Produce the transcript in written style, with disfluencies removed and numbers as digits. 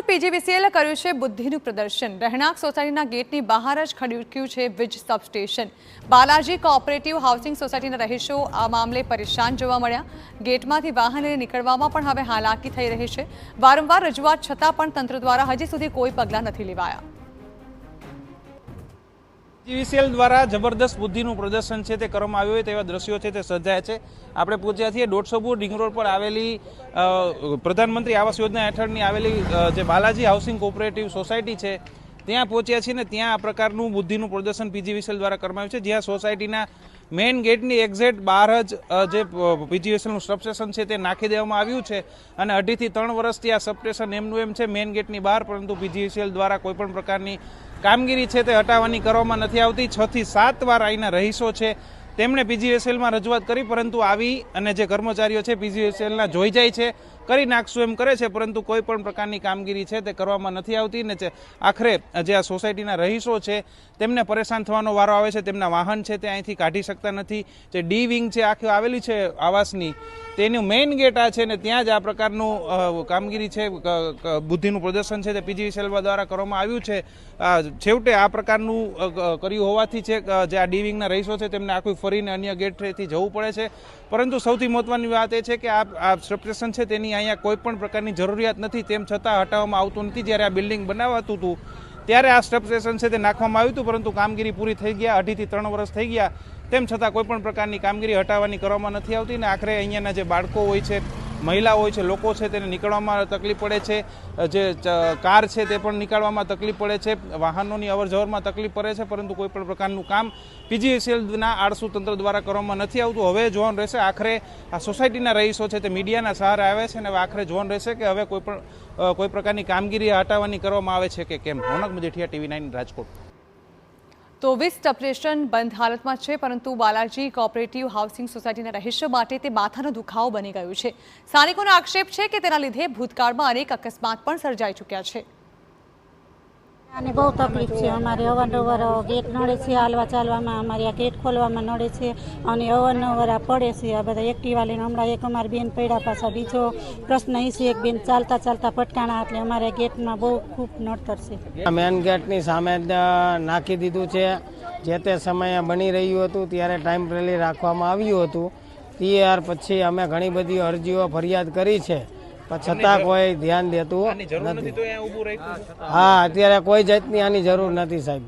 પીજીવીસીએલે કર્યું છે બુદ્ધિનું પ્રદર્શન। રહેણાંક સોસાયટીના ગેટની બહાર જ ખડક્યું છે વીજ સબસ્ટેશન। બાલાજી કોઓપરેટિવ હાઉસિંગ સોસાયટીના રહીશો આ મામલે પરેશાન જોવા મળ્યા। ગેટમાંથી વાહન લઈને નીકળવામાં પણ હવે હાલાકી થઈ રહી છે। વારંવાર રજૂઆત છતાં પણ તંત્ર દ્વારા હજી સુધી કોઈ પગલાં નથી લેવાયા। પીજીવીસીએલ દ્વારા જબરદસ્ત બુદ્ધિનું પ્રદર્શન છે તે કરવામાં આવ્યું હોય તેવા દ્રશ્યો છે તે સર્જાયા છે। આપણે પહોંચ્યા છીએ 150 ફૂટ રિંગ રોડ પર આવેલી પ્રધાનમંત્રી આવાસ યોજના હેઠળની આવેલી જે બાલાજી હાઉસિંગ કોઓપરેટિવ સોસાયટી છે ત્યાં પહોંચ્યા છીએ ને ત્યાં આ પ્રકારનું બુદ્ધિનું પ્રદર્શન પીજીવીસીએલ દ્વારા કરવામાં આવ્યું છે। જ્યાં સોસાયટીના મેઇન ગેટની એક્ઝેક્ટ બહાર જ જે પીજીવીસીએલનું સબસ્ટેશન છે તે નાખી દેવામાં આવ્યું છે અને 2.5 થી 3 વર્ષથી આ સબસ્ટેશન એમનું એમ છે મેઇન ગેટની બહાર, પરંતુ પીજીવીસીએલ દ્વારા કોઈપણ પ્રકારની કામગીરી છે તે હટાવવાની કરવામાં નથી આવતી। 6 થી 7 વાર અહીંના રહીશો છે તેમણે પીજીવીસીએલમાં રજૂઆત કરી, પરંતુ આવી અને જે કર્મચારીઓ છે પીજીવીસીએલના જોઈ જાય છે, કરી નાખશું એમ કરે છે, પરંતુ કોઈ પણ પ્રકારની કામગીરી છે તે કરવામાં નથી આવતી ને આખરે જે આ સોસાયટીના રહીશો છે તેમને પરેશાન થવાનો વારો આવે છે। તેમના વાહન છે તે અહીંથી કાઢી શકતા નથી। જે ડી વિંગ છે આખી આવેલી છે આવાસની, તેનું મેઇન ગેટ આ છે ને ત્યાં જ આ પ્રકારનું કામગીરી છે બુદ્ધિનું પ્રદર્શન છે તે પીજીવીસીએલ દ્વારા કરવામાં આવ્યું છે। છેવટે આ પ્રકારનું કર્યું હોવાથી છે જે આ ડી વિંગના રહીશો છે તેમને આખું ફરીને અન્ય ગેટથી જવું પડે છે। પરંતુ સૌથી મહત્વની વાત એ છે કે આ સબસ્ટેશન છે તેની અહીંયા કોઈ પણ પ્રકારની જરૂરિયાત નથી, તેમ છતાં હટાવવામાં આવતું નથી। જ્યારે આ બિલ્ડિંગ બનાવાતું હતું ત્યારે આ સબસ્ટેશન છે તે નાખવામાં આવ્યું હતું, પરંતુ કામગીરી પૂરી થઈ ગયા, 2.5 થી 3 વર્ષ થઈ ગયા, તેમ છતાં કોઈ પણ પ્રકારની કામગીરી હટાવવાની કરવામાં નથી આવતી ને આખરે અહીંયાના જે બાળકો હોય છે, મહિલા હોય છે, લોકો છે તેને નીકળવામાં તકલીફ પડે છે। જે કાર છે તે પણ નીકળવામાં તકલીફ પડે છે, વાહનોની અવરજવરમાં તકલીફ પડે છે, પરંતુ કોઈ પણ પ્રકારનું કામ પીજીવીસીએલના આળસુ તંત્ર દ્વારા કરવામાં નથી આવતું। હવે જોવાનું રહેશે આખરે આ સોસાયટીના રહીશો છે તે મીડિયાના સહારે આવે છે અને હવે આખરે જોવાનું રહેશે કે હવે કોઈ પ્રકારની કામગીરી હટાવવાની કરવામાં આવે છે કે કેમ। રોનક મજીઠિયા, TV9 રાજકોટ। તો વીજ સબસ્ટેશન બંધ હાલતમાં છે, પરંતુ બાલાજી કોઓપરેટિવ હાઉસિંગ સોસાયટીના રહીશો માટે તે માથાનો દુખાવો બની ગયું છે। સ્થાનિકોનો આક્ષેપ છે કે તેના લીધે ભૂતકાળમાં અનેક અકસ્માત પણ સર્જાઈ ચૂક્યા છે। અને બહુ તકલીફ છે। અમારે અવારનવાર ગેટ નડે છે, હાલવા ચાલવામાં અમારે આ ગેટ ખોલવામાં નડે છે અને અવારનવાર આ પડે છે। આ બધા એક્ટિવા લઈને હમણાં એક અમારી બેન પડ્યા, પાછા બીજો પ્રશ્ન એ છે એક બેન ચાલતા ચાલતા પટકાણા, એટલે અમારે ગેટમાં બહુ ખૂબ નડતર છે। મેન ગેટની સામે નાખી દીધું છે। જે તે સમયે બની રહ્યું હતું ત્યારે ટાઈમ રેલી રાખવામાં આવ્યું હતું, ત્યાર પછી અમે ઘણી બધી અરજીઓ ફરિયાદ કરી છે, છતાં કોઈ ધ્યાન દેતું નથી। હા, અત્યારે કોઈ જાતની આની જરૂર નથી સાહેબ।